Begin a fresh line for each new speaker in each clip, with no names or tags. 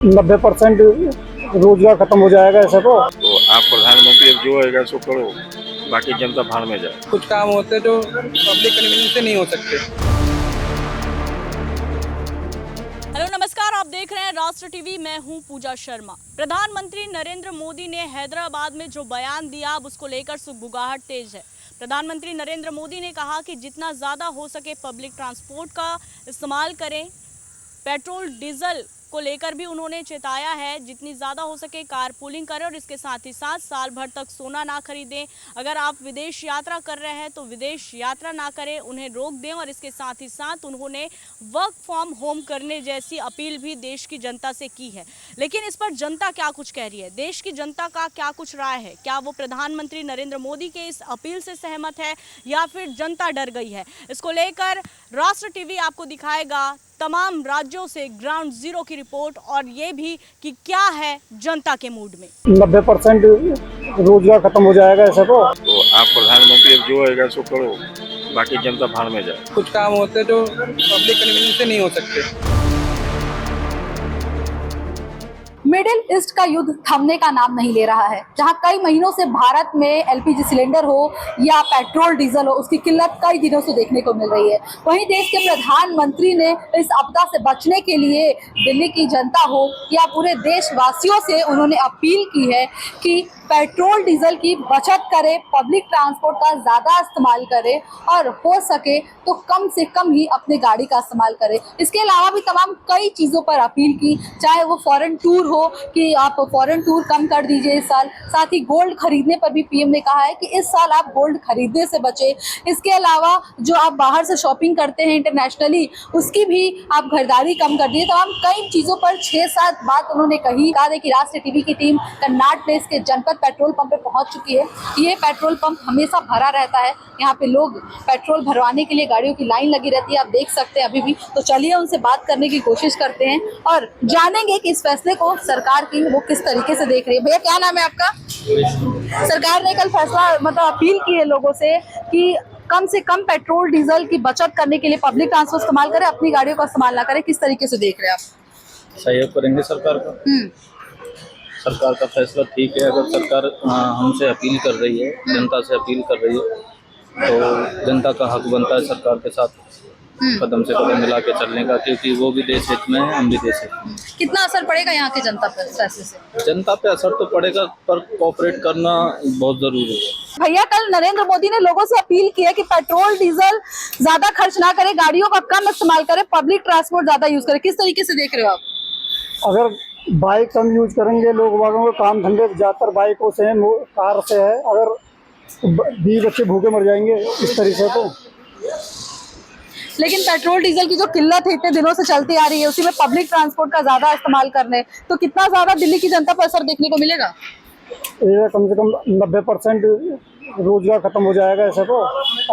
90% रोजगार खत्म हो जाएगा ऐसे तो
आप प्रधानमंत्री अब जो होएगा सो करो, बाकी जनता भाड़ में जाए।
कुछ काम होते हैं जो पब्लिक कन्वीनियंस से नहीं हो सकते।
हेलो नमस्कार, आप देख रहे हैं राष्ट्र टीवी। मैं हूं पूजा शर्मा। प्रधानमंत्री नरेंद्र मोदी ने हैदराबाद में जो बयान दिया, अब उसको लेकर सुगबुगाहट तेज है। प्रधानमंत्री नरेंद्र मोदी ने कहा कि जितना ज़्यादा हो सके पब्लिक ट्रांसपोर्ट का इस्तेमाल करें। पेट्रोल डीजल को लेकर भी उन्होंने चेताया है, जितनी ज़्यादा हो सके कार पूलिंग करें और इसके साथ ही साथ साल भर तक सोना ना खरीदें। अगर आप विदेश यात्रा कर रहे हैं तो विदेश यात्रा ना करें, उन्हें रोक दें। और इसके साथ ही साथ उन्होंने वर्क फ्रॉम होम करने जैसी अपील भी देश की जनता से की है। लेकिन इस पर जनता क्या कुछ कह रही है, देश की जनता का क्या कुछ राय है? क्या वो प्रधानमंत्री नरेंद्र मोदी के इस अपील से सहमत है या फिर जनता डर गई है? इसको लेकर राष्ट्र टीवी आपको दिखाएगा तमाम राज्यों से ग्राउंड जीरो की रिपोर्ट, और ये भी कि क्या है जनता के मूड में।
90% रोजगार खत्म हो जाएगा ऐसे तो
आप प्रधानमंत्री अब जो होएगा सो करो, बाकी जनता भाड़ में जाए।
कुछ काम होते हैं जो पब्लिक कन्वीनियंस से नहीं हो सकते।
मिडिल ईस्ट का युद्ध थमने का नाम नहीं ले रहा है। जहां कई महीनों से भारत में एलपीजी सिलेंडर हो या पेट्रोल डीजल हो, उसकी किल्लत कई दिनों से देखने को मिल रही है। वहीं देश के प्रधानमंत्री ने इस आपदा से बचने के लिए दिल्ली की जनता हो या पूरे देशवासियों से उन्होंने अपील की है कि पेट्रोल डीजल की बचत करें, पब्लिक ट्रांसपोर्ट का ज़्यादा इस्तेमाल करें और हो सके तो कम से कम ही अपने गाड़ी का इस्तेमाल करें। इसके अलावा भी तमाम कई चीज़ों पर अपील की, चाहे वो फॉरेन टूर हो कि आप फॉरेन टूर कम कर दीजिए इस साल। साथ ही गोल्ड खरीदने पर भी पीएम ने कहा है कि इस साल आप गोल्ड खरीदने से बचें। इसके अलावा जो आप बाहर से शॉपिंग करते हैं इंटरनेशनली, उसकी भी आप खरीदारी कम कर दिए। तमाम कई चीज़ों पर 6-7 बात उन्होंने कही। बता दें कि राष्ट्रीय टीवी की टीम कर्नाट प्लेस के जनपद पेट्रोल पंप पे पहुंच चुकी है। ये पेट्रोल पंप हमेशा भरा रहता है। यहाँ पे लोग पेट्रोल भरवाने के लिए गाड़ियों की लाइन लगी रहती है, आप देख सकते हैं अभी भी। तो चलिए उनसे बात करने की कोशिश करते हैं और जानेंगे कि इस फैसले को सरकार की वो किस तरीके से देख रही है। भैया क्या नाम है आपका? सरकार ने कल फैसला अपील की है लोगों से कि कम से कम पेट्रोल डीजल की बचत करने के लिए पब्लिक ट्रांसपोर्ट इस्तेमाल करें, अपनी गाड़ियों का इस्तेमाल ना करें। किस तरीके से देख रहे हैं आप?
सहयोग करेंगे सरकार का। सरकार का फैसला ठीक है। अगर सरकार हमसे अपील कर रही है, जनता से अपील कर रही है, तो जनता का हक बनता है सरकार के साथ कदम से कदम मिला के चलने का, क्योंकि वो भी देश हित में है, हम भी देश हित में।
कितना असर पड़ेगा यहाँ की जनता पर फैसले से?
जनता पे असर तो पड़ेगा, पर कोऑपरेट करना बहुत जरूरी है।
भैया कल नरेंद्र मोदी ने लोगों से अपील की है कि पेट्रोल डीजल ज्यादा खर्च ना करें, गाड़ियों का कम इस्तेमाल करें, पब्लिक ट्रांसपोर्ट ज्यादा यूज करें। किस तरीके से देख रहे हो आप?
अगर बाइक कम यूज करेंगे, लोग वालों को काम धंधे ज़्यादातर बाइकों से है, कार से है। अगर 20 बच्चे भूखे मर जाएंगे इस तरीके से तो।
लेकिन पेट्रोल डीजल की जो किल्लत है इतने दिनों से चलती आ रही है, उसी में पब्लिक ट्रांसपोर्ट का ज्यादा इस्तेमाल करने, तो कितना ज्यादा दिल्ली की जनता पर असर देखने को मिलेगा?
ये कम से कम 90% रोजगार खत्म हो जाएगा ऐसे तो।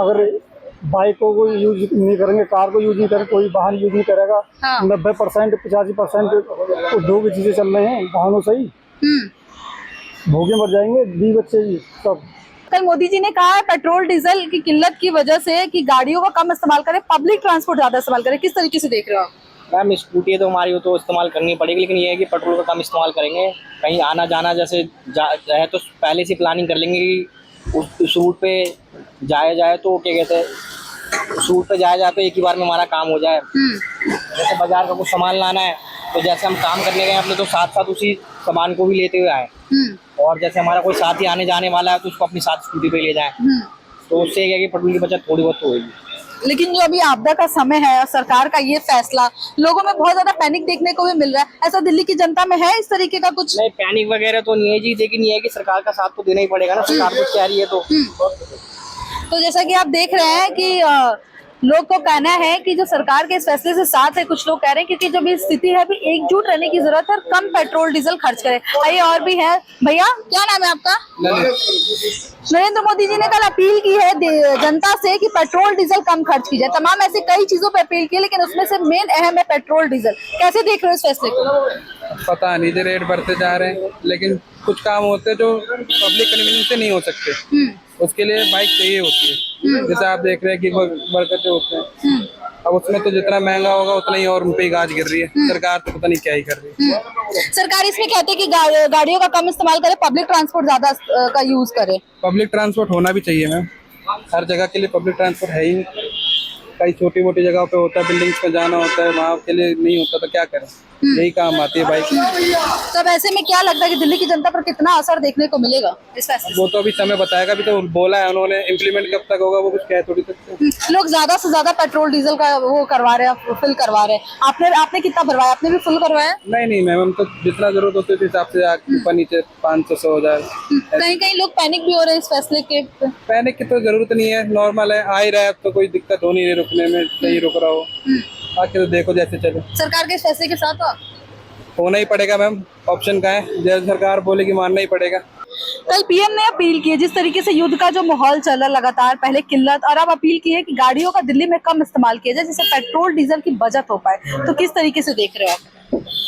अगर बाइकों को यूज नहीं करेंगे, कार को यूज नहीं करेंगे, कोई वाहन यूज नहीं करेगा।
हाँ।
90% 85% उद्योग की चीजें चल रहे हैं वाहनों से ही। भूखे मर जाएंगे 20 बच्चे ही सब।
कल मोदी जी ने कहा है पेट्रोल डीजल की किल्लत की वजह से कि गाड़ियों का कम इस्तेमाल करें, पब्लिक ट्रांसपोर्ट ज्यादा इस्तेमाल करें। किस तरीके से देख रहे हो आप?
मैम स्कूटी है तो हमारी हो तो इस्तेमाल करनी पड़ेगी, लेकिन ये है कि पेट्रोल का कम इस्तेमाल करेंगे। कहीं आना जाना जैसे है तो पहले से प्लानिंग कर लेंगे कि उस रूट पे जाए तो क्या कहते हैं, उस रूट पे जाए तो एक ही बार में हमारा काम हो जाए। जैसे बाजार का कुछ सामान लाना है तो जैसे हम काम करने गए अपने, तो साथ साथ उसी सामान को भी लेते हुए आए। और जैसे हमारा कोई साथी आने जाने वाला है तो उसको अपनी साथ स्कूटी पे ले जाए, तो उससे क्या है कि पेट्रोल की बचत थोड़ी बहुत तो होगी।
लेकिन जो अभी आपदा का समय है और सरकार का ये फैसला, लोगों में बहुत ज्यादा पैनिक देखने को भी मिल रहा है। ऐसा दिल्ली की जनता में है इस तरीके का कुछ?
नहीं, पैनिक वगैरह तो नहीं है जी, लेकिन ये है कि सरकार का साथ तो देना ही पड़ेगा ना। सरकार कुछ कह रही है
तो जैसा कि आप देख रहे हैं कि लोग को कहना है कि जो सरकार के इस फैसले से साथ है। कुछ लोग कह रहे हैं क्योंकि जो भी स्थिति है अभी एकजुट रहने की जरूरत है और कम पेट्रोल डीजल खर्च करें। आइए और भी है। भैया क्या नाम है आपका? नरेंद्र मोदी जी ने कल अपील की है जनता से कि पेट्रोल डीजल कम खर्च की जाए। तमाम ऐसी कई चीजों पर अपील की, लेकिन उसमें से मेन अहम है पेट्रोल डीजल। कैसे देख रहे हो इस फैसले को?
पता नहीं, जो रेट बढ़ते जा रहे हैं, लेकिन कुछ काम होते हैं जो पब्लिक कन्वीनियंस से नहीं हो सकते। उसके लिए बाइक चाहिए होती है। जैसे आप देख रहे हैं कि वर्कर जो होते हैं अब उसमें तो जितना महंगा होगा उतना ही और उन पे ही गाज गिर रही है। सरकार तो पता नहीं क्या ही कर रही है।
सरकार इसमें कहते हैं कि गाड़ियों का कम इस्तेमाल करे, पब्लिक ट्रांसपोर्ट ज्यादा का यूज करे।
पब्लिक ट्रांसपोर्ट होना भी चाहिए मैम, हर जगह के लिए पब्लिक ट्रांसपोर्ट है ही नहीं। कई छोटी मोटी जगहों पे होता है, बिल्डिंग्स पे जाना होता है, वहाँ के लिए नहीं होता तो क्या करें, यही काम आती है बाइक।
तब ऐसे में क्या लगता है कि दिल्ली की जनता पर कितना असर देखने को मिलेगा इस फैसले से?
वो तो अभी समय बताएगा, अभी तो बोला है उन्होंने, इम्प्लीमेंट कब तक होगा वो कुछ कह थोड़ी सकते।
लोग ज्यादा से ज्यादा पेट्रोल डीजल का वो करवा रहे हैं, फिल करवा रहे हैं। आपने कितना भरवाया? आपने भी फुल करवाया?
नहीं मैम, हम तो जितना जरूरत होती है उस हिसाब से ऊपर नीचे 500 1000।
कहीं कहीं लोग पैनिक भी हो रहे हैं इस फैसले के।
पैनिक की तो जरूरत नहीं है, नॉर्मल है, आ ही रहा है, अब तो कोई दिक्कत हो नहीं रही रुकने में, नहीं रुक रहा हो, आके तो देखो जैसे चले।
सरकार के इस फैसले के साथ हो?
होना ही पड़ेगा मैम, ऑप्शन का है, जैसे सरकार बोलेगी मानना ही पड़ेगा।
कल पीएम ने अपील की है, जिस तरीके से युद्ध का जो माहौल चल रहा लगातार, पहले किल्लत और अब अपील की है कि गाड़ियों का दिल्ली में कम इस्तेमाल किया जाए जिससे पेट्रोल डीजल की बचत हो पाए। तो किस तरीके से देख रहे हो आप?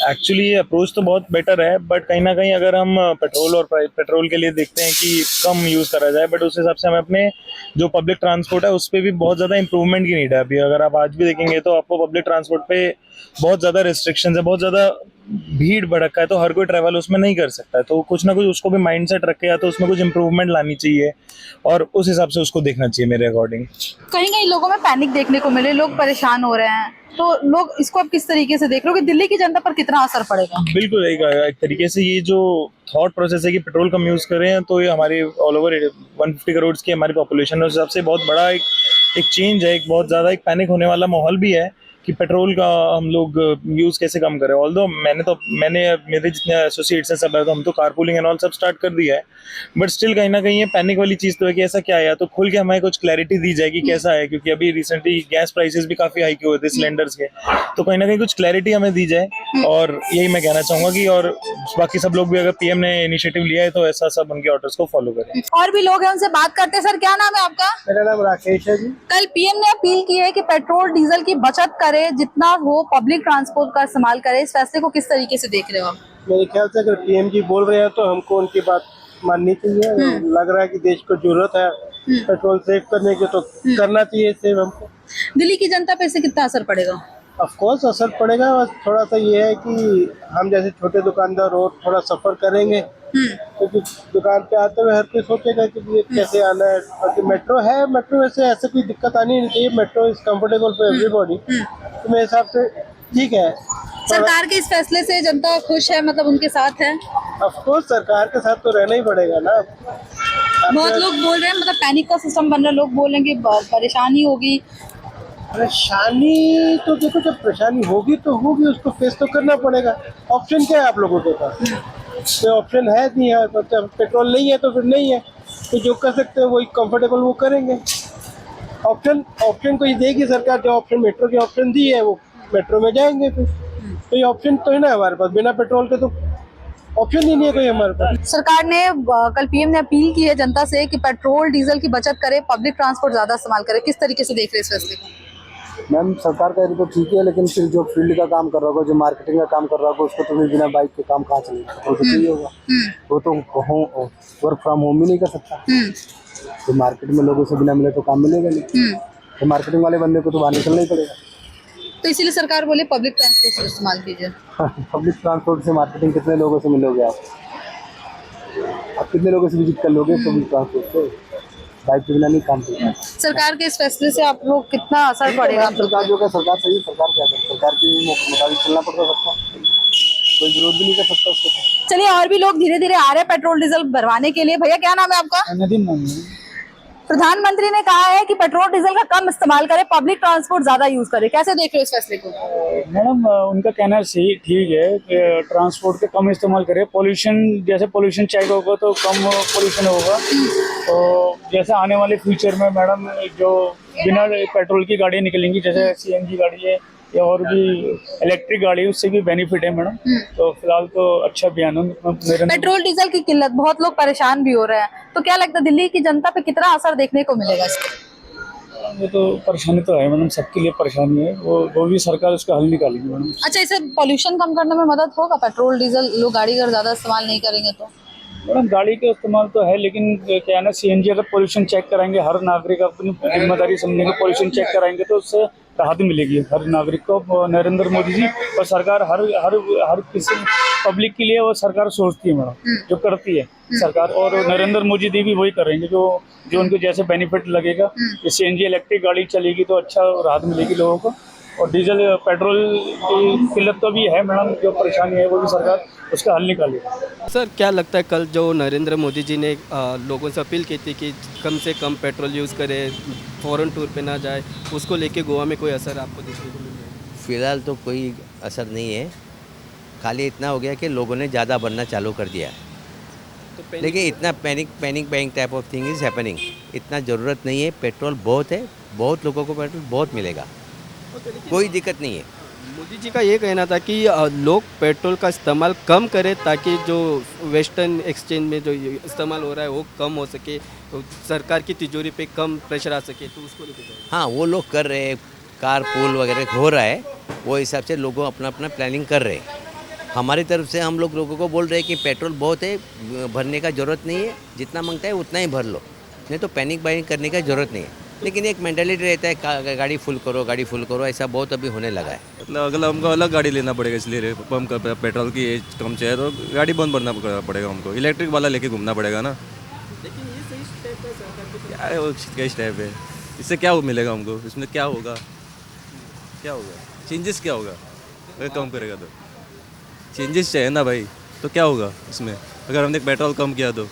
एक्चुअली अप्रोच तो बहुत बेटर है, बट कहीं ना कहीं अगर हम पेट्रोल के लिए देखते हैं कि कम यूज़ करा जाए, बट उस हिसाब से हमें अपने जो पब्लिक ट्रांसपोर्ट है उस पर भी बहुत ज़्यादा इंप्रूवमेंट की नीड है। अभी अगर आप आज भी देखेंगे तो आपको पब्लिक ट्रांसपोर्ट पे बहुत ज़्यादा रिस्ट्रिक्शंस है, बहुत ज़्यादा भीड़ भड़का है, तो हर कोई ट्रैवल उसमें नहीं कर सकता है। तो कुछ ना कुछ उसको भी माइंडसेट रखे, या तो उसमें कुछ इंप्रूवमेंट लानी चाहिए और उस हिसाब से उसको देखना चाहिए मेरे अकॉर्डिंग।
कहीं कहीं लोगों में पैनिक देखने को मिले, लोग परेशान हो रहे हैं, तो लोग इसको अब किस तरीके से देख रहे हो कि दिल्ली की जनता पर कितना असर पड़ेगा?
बिल्कुल एक तरीके से ये जो थॉट प्रोसेस है कि पेट्रोल कम यूज़ करें, तो ये हमारी ऑल ओवर 150 करोड़ की हमारी पॉपुलेशन है, उस हिसाब से बहुत बड़ा एक चेंज है, एक बहुत ज़्यादा एक पैनिक होने वाला माहौल भी है कि पेट्रोल का हम लोग यूज़ कैसे कम करें। ऑल्दो मैंने मेरे जितने एसोसिएट्स हैं सब है, तो हम तो कारपूलिंग एंड ऑल सब स्टार्ट कर दिया है, बट स्टिल कहीं ना कहीं ये पैनिक वाली चीज़ तो है कि ऐसा क्या है, तो खुल के हमें कुछ क्लैरिटी दी जाए कि कैसा है, क्योंकि अभी रिसेंटली गैस प्राइसेस भी काफ़ी हाई हुए थे सिलेंडर्स के, तो कहीं ना कहीं कुछ क्लैरिटी हमें दी जाए। और यही मैं कहना चाहूँगा कि और बाकी सब लोग भी, अगर पीएम ने इनिशिएटिव लिया है तो ऐसा सब उनके ऑर्डर्स को फॉलो करें।
और भी लोग हैं, उनसे बात करते हैं। सर, क्या नाम है आपका?
मेरा नाम राकेश है जी।
कल पीएम ने अपील की है कि पेट्रोल डीजल की बचत करे, जितना हो पब्लिक ट्रांसपोर्ट का इस्तेमाल करे। इस फैसले को किस तरीके से देख रहे हो आप?
मेरे ख्याल से अगर पीएम जी बोल रहे हैं तो हमको उनकी बात माननी चाहिए। लग रहा है कि देश को जरूरत है पेट्रोल सेव करने की, तो करना चाहिए सेव हमको।
दिल्ली की जनता पे इससे कितना असर पड़ेगा?
ऑफ कोर्स असर पड़ेगा, बस थोड़ा सा ये है कि हम जैसे छोटे दुकानदार हो थोड़ा सफर करेंगे, क्योंकि दुकान पे आते हुए हर कोई सोचेगा कि ये कैसे आना है। बाकी मेट्रो है, मेट्रो वैसे ऐसे कोई दिक्कत आनी नहीं चाहिए, metro is comfortable for everybody, तो मेरे हिसाब से ठीक है।
सरकार के इस फैसले से जनता खुश है, मतलब उनके साथ है?
ऑफ कोर्स सरकार के साथ तो रहना ही पड़ेगा ना।
बहुत लोग बोल रहे हैं, मतलब पैनिक का सिस्टम बन रहा है, लोग बोल रहे हैं कि परेशानी होगी।
परेशानी तो देखो, जब परेशानी होगी तो होगी, उसको फेस तो करना पड़ेगा। ऑप्शन क्या है आप लोगों के पास? कोई ऑप्शन है नहीं है, तो पेट्रोल नहीं है तो फिर नहीं है, तो जो कर सकते हैं वही कंफर्टेबल वो करेंगे। ऑप्शन को ही देगी सरकार, जो ऑप्शन मेट्रो के ऑप्शन दी है वो मेट्रो में जाएंगे फिर। तो ये ऑप्शन तो है ना हमारे पास, बिना पेट्रोल के तो ऑप्शन ही नहीं है कोई हमारे पास।
सरकार ने कल पीएम ने अपील की है जनता से कि पेट्रोल डीजल की बचत करे, पब्लिक ट्रांसपोर्ट ज्यादा इस्तेमाल करे। किस तरीके से देख रहे हैं इस फैसले को?
मैम, सरकार का ये तो ठीक है, लेकिन फिर जो फील्ड का काम कर रहा होगा, जो मार्केटिंग का काम कर रहा होगा, उसको तो फिर बिना बाइक के काम कहाँ चलेगा? वो तो चाहिए होगा, वो तो वर्क फ्रॉम होम ही नहीं कर सकता। तो मार्केट में लोगों से बिना मिले तो काम मिलेगा नहीं, तो मार्केटिंग वाले बंदे को तो बाहर निकलना ही पड़ेगा।
तो इसीलिए सरकार बोले पब्लिक ट्रांसपोर्ट से इस्तेमाल कीजिए।
पब्लिक ट्रांसपोर्ट से मार्केटिंग कितने लोगों से मिलोगे आप कितने लोगों से विजिट कर लोगे पब्लिक ट्रांसपोर्ट से? बाइक के बिना नहीं काम चलता।
सरकार के इस फैसले से आप लोग कितना असर पड़ेगा?
सरकार जो है, सरकार सही है, सरकार क्या करे, सरकार के मुताबिक चलना पड़ता सबको, कोई विरोध भी नहीं कर सकता उसको।
चलिए, और भी लोग धीरे धीरे आ रहे हैं पेट्रोल डीजल भरवाने के लिए। भैया, क्या नाम है आपका?
नदीम।
प्रधानमंत्री ने कहा है कि पेट्रोल डीजल का कम इस्तेमाल करे, पब्लिक ट्रांसपोर्ट ज्यादा यूज करे। कैसे देख रहे हो इस फैसले को?
मैडम, उनका कहना सही ठीक है कि ट्रांसपोर्ट के कम इस्तेमाल करें। पोल्यूशन, जैसे पोल्यूशन चेक होगा तो कम पोल्यूशन होगा। तो जैसे आने वाले फ्यूचर में मैडम जो बिना पेट्रोल की गाड़ियाँ निकलेंगी, जैसे सीएनजी गाड़ी है या और भी इलेक्ट्रिक गाड़ी है, उससे भी बेनिफिट है मैडम। तो फिलहाल तो अच्छा बयान है।
पेट्रोल डीजल की किल्लत, बहुत लोग परेशान भी हो रहे हैं, तो क्या लगता है दिल्ली की जनता पे कितना असर देखने को मिलेगा इसका?
वो तो परेशानी तो है मैडम, सबके लिए परेशानी है, वो भी सरकार उसका हल निकालेगी मैडम।
अच्छा, इसे पॉल्यूशन कम करने में मदद होगा? पेट्रोल डीजल लोग गाड़ी अगर ज्यादा इस्तेमाल नहीं करेंगे तो?
मैडम, गाड़ी का इस्तेमाल तो है, लेकिन क्या है ना, सीएनजी अगर पोल्यूशन चेक कराएंगे, हर नागरिक अपनी जिम्मेदारी समझेंगे, पोल्यूशन चेक कराएंगे तो उससे
राहत मिलेगी हर नागरिक को। नरेंद्र मोदी जी और सरकार हर हर हर किसी पब्लिक के लिए वो सरकार सोचती है मैडम, जो करती है सरकार। और नरेंद्र मोदी जी भी वही करेंगे जो जो उनको जैसे बेनिफिट लगेगा। ये सीएनजी इलेक्ट्रिक गाड़ी चलेगी तो अच्छा राहत मिलेगी लोगों को। और डीजल पेट्रोल की किल्लत तो भी है मैडम, जो परेशानी है वो भी सरकार उसका हल निकालेगी।
सर क्या लगता है कल जो नरेंद्र मोदी जी ने लोगों से अपील की थी कि कम से कम पेट्रोल यूज़ करें, फॉरेन टूर पे ना जाए, उसको लेके गोवा में कोई असर आपको देखने को मिल रहा है?
फ़िलहाल तो कोई असर नहीं है, खाली इतना हो गया कि लोगों ने ज़्यादा बनना चालू कर दिया है।
तो
लेकिन इतना panic type of thing is happening, इतना ज़रूरत नहीं है। पेट्रोल बहुत है, बहुत लोगों को पेट्रोल बहुत मिलेगा, कोई दिक्कत नहीं है।
मोदी जी का ये कहना था कि लोग पेट्रोल का इस्तेमाल कम करें ताकि जो वेस्टर्न एक्सचेंज में जो ये इस्तेमाल हो रहा है वो कम हो सके, तो सरकार की तिजोरी पे कम प्रेशर आ सके, तो उसको लेके जाएं।
हाँ, वो लोग कर रहे हैं, कार पूल वगैरह हो रहा है, वो हिसाब से लोगों अपना अपना प्लानिंग कर रहे हैं। हमारी तरफ से हम लोग लोगों को बोल रहे हैं कि पेट्रोल बहुत है, भरने का ज़रूरत नहीं है, जितना मांगता है उतना ही भर लो, नहीं तो पैनिक बाइंग करने का ज़रूरत नहीं है। लेकिन एक मेंटालिटी रहता है गाड़ी फुल करो, ऐसा बहुत अभी होने लगा है।
मतलब अगला हमको अलग गाड़ी लेना पड़ेगा, इसलिए पंप का पेट्रोल की एज कम चाहिए तो गाड़ी बंद करना पड़ेगा हमको, इलेक्ट्रिक वाला लेके घूमना पड़ेगा ना।
लेकिन ये सही स्टेप है सरकार की।
क्या है वो क्या स्टेप है, इससे क्या मिलेगा हमको, इसमें क्या होगा, चेंजेस क्या होगा अगर कम करेगा तो? चेंजेस चाहिए ना भाई, तो क्या होगा इसमें अगर हमने पेट्रोल कम किया तो?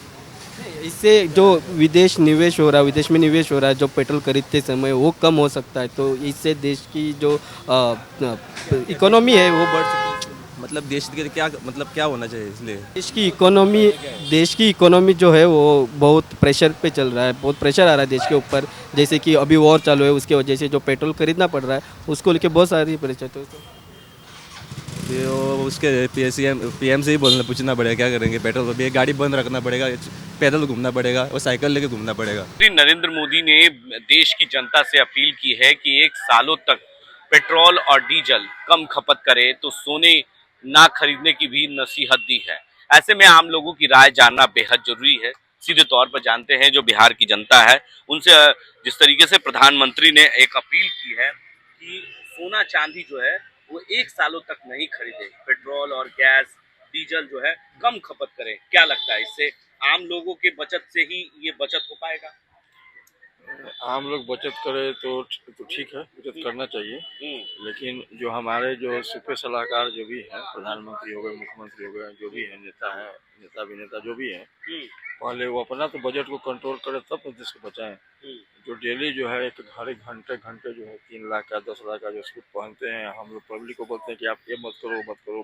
इससे जो विदेश में निवेश हो रहा है, जो पेट्रोल खरीदते समय वो कम हो सकता है, तो इससे देश की जो इकोनॉमी है वो बढ़ सकती है।
मतलब देश के क्या मतलब क्या होना चाहिए इसलिए?
देश की इकोनॉमी जो है वो बहुत प्रेशर पे चल रहा है, बहुत प्रेशर आ रहा है देश के ऊपर। जैसे कि अभी वॉर चालू है, उसके वजह से जो पेट्रोल खरीदना पड़ रहा है उसको लेके बहुत सारी प्रेशर। तो
उसके पीएम से ही पूछना पड़ेगा क्या करेंगे पेट्रोल पे, गाड़ी बंद रखना पड़ेगा, पैदल घूमना पड़ेगा और साइकिल लेके घूमना पड़ेगा।
नरेंद्र मोदी ने देश की जनता से अपील की है कि 1 सालों तक पेट्रोल और डीजल कम खपत करे, तो सोने ना खरीदने की भी नसीहत दी है। ऐसे में आम लोगों की राय जानना बेहद जरूरी है। सीधे तौर पर जानते हैं जो बिहार की जनता है उनसे, जिस तरीके से प्रधानमंत्री ने एक अपील की है कि सोना चांदी जो है वो 1 सालों तक नहीं खरीदे, पेट्रोल और गैस डीजल जो है कम खपत करें। क्या लगता है इससे आम लोगों के बचत से ही ये बचत हो पाएगा?
आम लोग बचत करे तो ठीक है, बचत करना चाहिए। लेकिन जो हमारे जो सुपर सलाहकार जो भी हैं, प्रधानमंत्री हो गए, मुख्यमंत्री हो गए, जो भी है नेता अभिनेता जो भी हैं, पहले वो अपना तो बजट को कंट्रोल करे तब तो देश को बचाएं। जो डेली जो है हर एक घंटे जो है 3 लाख का 10 लाख का जो सूट पहनते हैं, हम लोग पब्लिक को बोलते हैं कि आप ये मत करो।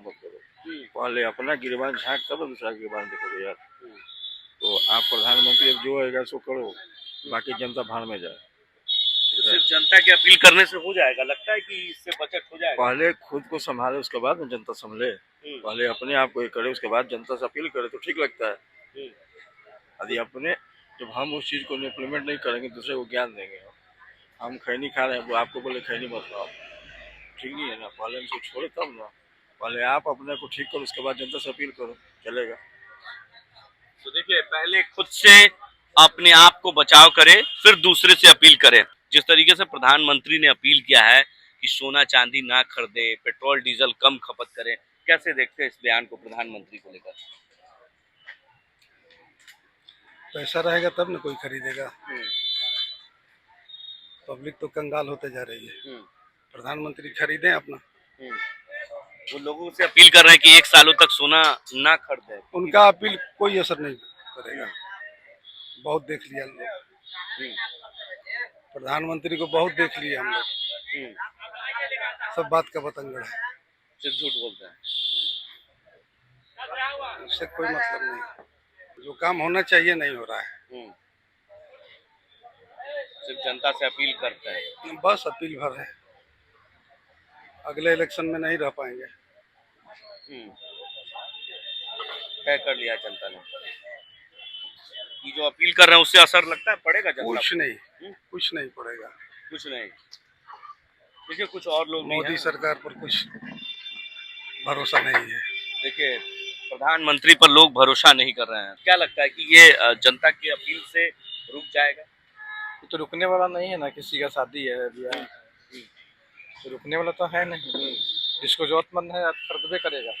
पहले अपना गिरबान झाँक तब दूसरा गिरबान देखोगे यार। तो आप प्रधानमंत्री जो होगा सो करो, बाकी जनता भाड़ में जाए।
सिर्फ जनता की अपील करने से हो जाएगा? लगता है कि इससे बचत हो जाएगा?
पहले खुद को संभाले, उसके बाद जनता संभले। पहले अपने आप को ये करे, उसके बाद जनता से अपील करे तो ठीक लगता है। यदि अपने जब हम उस चीज़ को इम्प्लीमेंट नहीं करेंगे, दूसरे को ज्ञान देंगे, हम खैनी खा रहे हैं वो आपको बोले खैनी मत खाओ, ठीक नहीं है ना। पहले हमसे छोड़े तब ना, पहले आप अपने को ठीक करो, उसके बाद जनता से अपील करो, चलेगा।
तो देखिए, पहले खुद से अपने आप को बचाव करें, फिर दूसरे से अपील करें। जिस तरीके से प्रधानमंत्री ने अपील किया है कि सोना चांदी ना खरीदें, पेट्रोल डीजल कम खपत करें, कैसे देखते हैं इस बयान को प्रधानमंत्री को लेकर?
पैसा रहेगा तब ना कोई खरीदेगा। पब्लिक तो कंगाल होते जा रही है। प्रधानमंत्री खरीदें अपना।
वो लोगों से अपील कर रहे हैं कि 1 सालों तक सोना ना खरीदें।
उनका अपील कोई असर नहीं करेगा, बहुत देख लिया हम लोग, प्रधानमंत्री को बहुत देख लिया हम लोग, सब बात का बतंगड़ है,
सिर्फ झूठ बोलते हैं।
उससे कोई मतलब नहीं, जो काम होना चाहिए नहीं हो रहा है।
सिर्फ जनता से अपील करते हैं,
बस अपील भर है, अगले इलेक्शन में नहीं रह पाएंगे।
तय कर लिया जनता ने कि जो अपील कर रहे हैं उससे असर लगता है, पड़ेगा जनता?
कुछ नहीं पड़ेगा,
कुछ नहीं। देखिए, कुछ और लोग
मोदी सरकार पर कुछ भरोसा नहीं है।
देखिए, प्रधानमंत्री पर लोग भरोसा नहीं कर रहे हैं। क्या लगता है कि ये जनता की अपील से रुक जाएगा?
तो रुकने वाला नहीं है ना, किसी का शादी है, रुकने वाला तो है नहीं, जिसको जरूरतमंद है खरीदबे करेगा।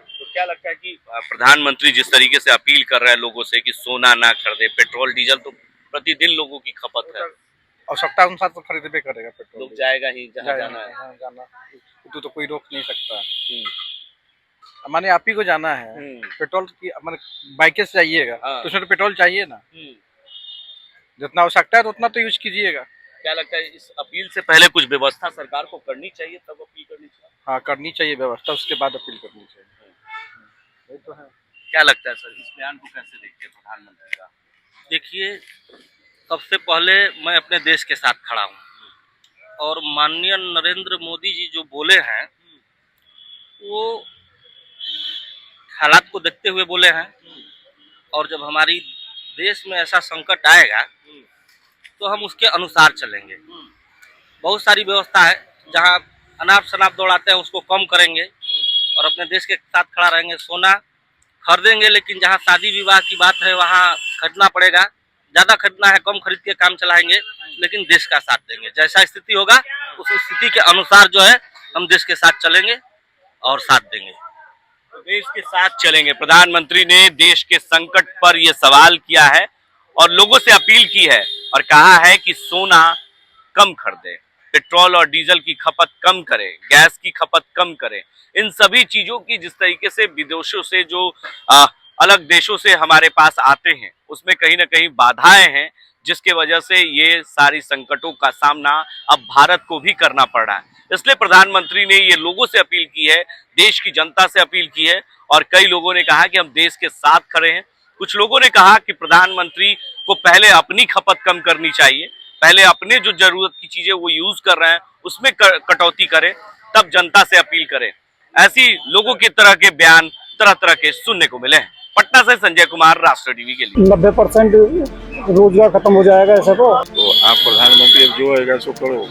तो क्या लगता है कि प्रधानमंत्री जिस तरीके से अपील कर रहे हैं लोगों से कि सोना ना खरीदे, पेट्रोल डीजल तो प्रतिदिन लोगों की खपत है,
आवश्यकता अनुसार तो खरीदबे करेगा पेट्रोल,
लोग जाएगा ही जहाँ जाना है।
हाँ, जाना तो कोई रोक नहीं सकता। माने आप ही को जाना है, पेट्रोल की माने बाइक से जाइएगा तो उसमें तो पेट्रोल चाहिए ना, जितना आवश्यकता है तो उतना तो यूज कीजिएगा।
क्या लगता है इस अपील से पहले कुछ व्यवस्था सरकार को करनी चाहिए तब अपील करनी चाहिए?
हाँ, करनी चाहिए व्यवस्था, उसके बाद अपील करनी चाहिए। ये तो है।
क्या लगता है सर, इस बयान को कैसे देखते हैं प्रधानमंत्री का?
देखिए, सबसे पहले मैं अपने देश के साथ खड़ा हूँ और माननीय नरेंद्र मोदी जी जो बोले हैं वो हालात को देखते हुए बोले हैं, और जब हमारी देश में ऐसा संकट आएगा तो हम उसके अनुसार चलेंगे। बहुत सारी व्यवस्था है, जहाँ अनाप शनाप दौड़ाते हैं उसको कम करेंगे और अपने देश के साथ खड़ा रहेंगे। सोना खरीदेंगे, लेकिन जहाँ शादी विवाह की बात है वहाँ खरीदना पड़ेगा, ज़्यादा खरीदना है कम खरीद के काम चलाएंगे, लेकिन देश का साथ देंगे। जैसा स्थिति होगा उस स्थिति के अनुसार जो है हम देश के साथ चलेंगे और साथ देंगे।
तो देश के साथ चलेंगे। प्रधानमंत्री ने देश के संकट पर यह सवाल किया है और लोगों से अपील की है और कहा है कि सोना कम खरीदें, पेट्रोल और डीजल की खपत कम करें, गैस की खपत कम करें। इन सभी चीजों की जिस तरीके से विदेशों से जो अलग देशों से हमारे पास आते हैं उसमें कहीं ना कहीं बाधाएं हैं, जिसके वजह से ये सारी संकटों का सामना अब भारत को भी करना पड़ रहा है। इसलिए प्रधानमंत्री ने ये लोगों से अपील की है, देश की जनता से अपील की है और कई लोगों ने कहा कि हम देश के साथ खड़े हैं। कुछ लोगों ने कहा कि प्रधानमंत्री को पहले अपनी खपत कम करनी चाहिए, पहले अपने जो जरूरत की चीजें वो यूज कर रहे हैं उसमें कटौती करें, तब जनता से अपील करें। ऐसी लोगों की तरह के बयान तरह तरह के सुनने को मिले हैं। पटना से संजय कुमार, राष्ट्र टीवी के लिए।
90% रोजगार खत्म हो जाएगा ऐसा तो
आप प्रधानमंत्री जो होगा सो करो,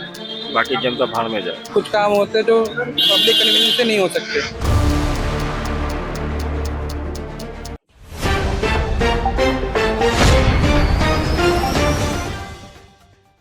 बाकी जनता भाड़ में जाए।
कुछ काम होते हैं जो पब्लिक कन्वीनियंस से नहीं हो सकते।